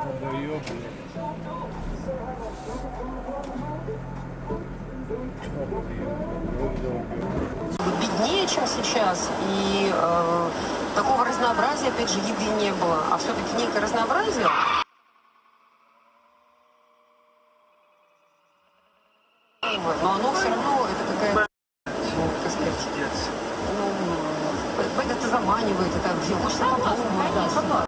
Долбоёб, Беднее, чем сейчас, и такого разнообразия, опять же, еды не было, а все-таки некое разнообразие. Но оно все равно, это какая-то, как сказать, это заманивает, это где хочется попробовать, да, согласна.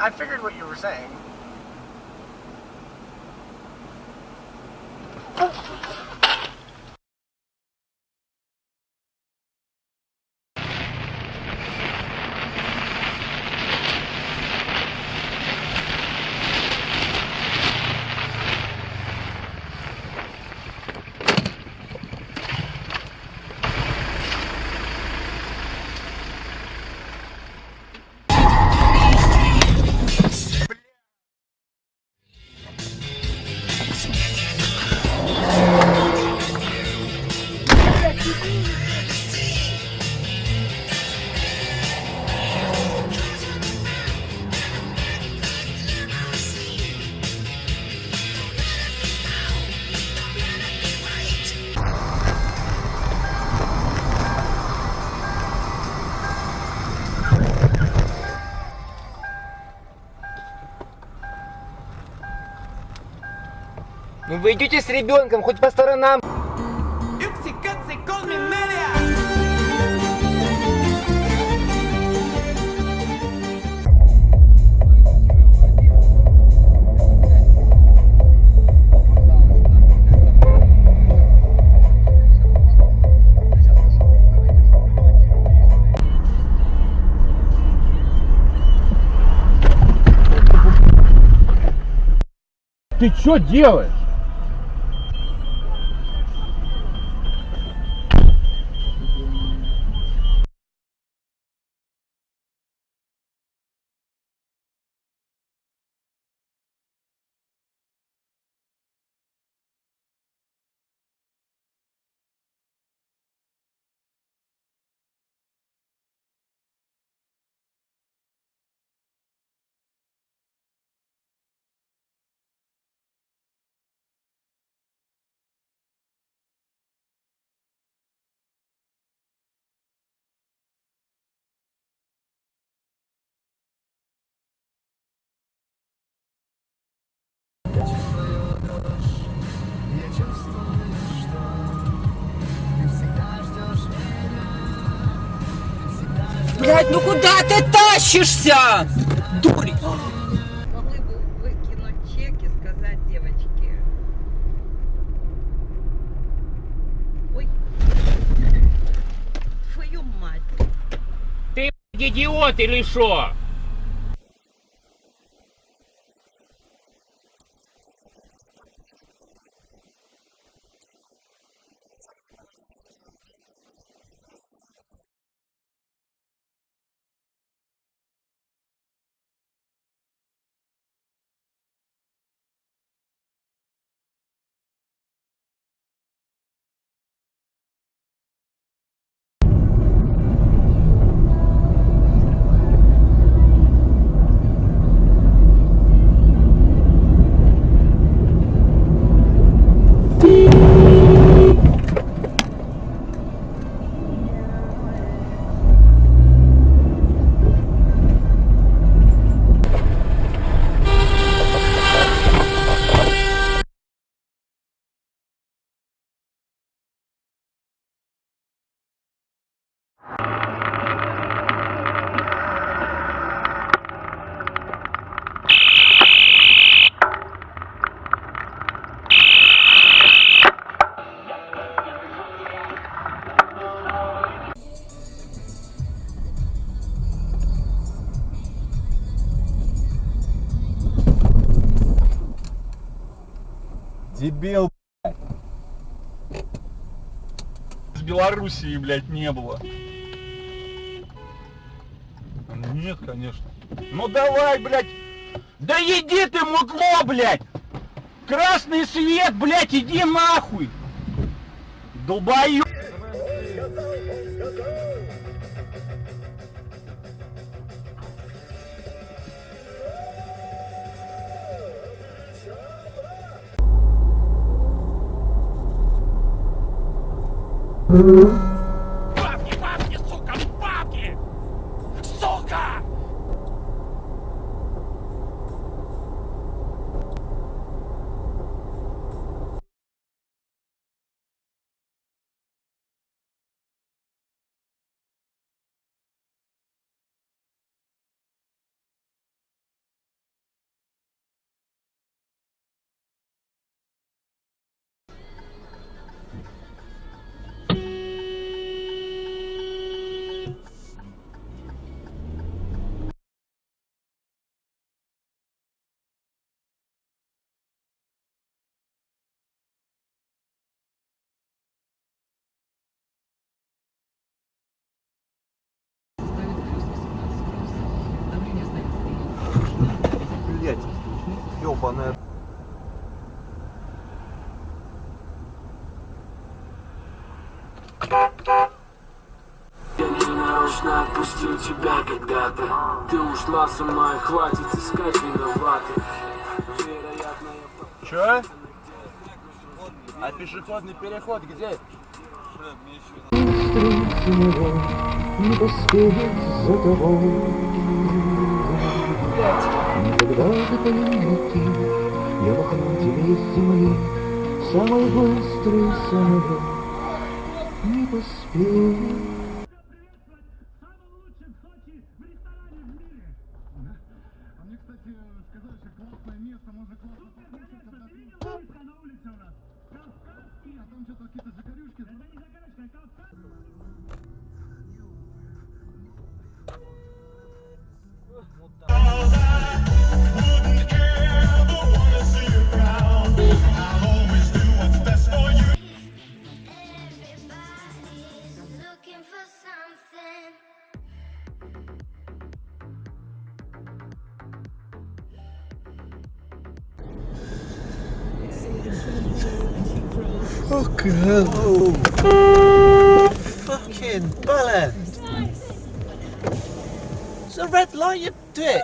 I figured what you were saying. Ну вы идете с ребенком, хоть по сторонам. Ты что делаешь? Блядь, ну куда ты тащишься? Дурень! Могли бы выкинуть чек и сказать девочке. Ой. Твою мать. Ты идиот или что? Дебил. С Белоруссии, блядь, не было. Нет, конечно. Ну давай, блядь. Да иди ты, мукло, блядь. Красный свет, блядь, иди нахуй. Долбоёб. Бабки, бабки, сука, бабки! Сука! Блять, ёбаная. Я не нарочно отпустил тебя когда-то. Ты ушла сама, и хватит искать виноватых. Вероятно, я... Чё? А пешеходный переход где? Не поспеет за тобой. Никогда ты поймете, я махну тебе из земли, самый быстрый самолет. Не поспеет. Fucking hell. Fucking bellend. It's a red light, you dick.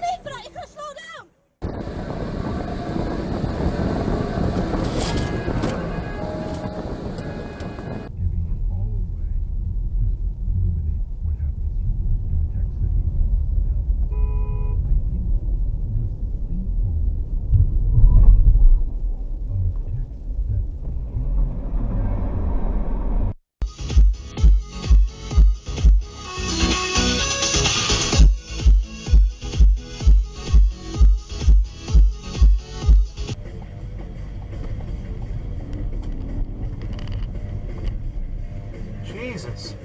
Jesus.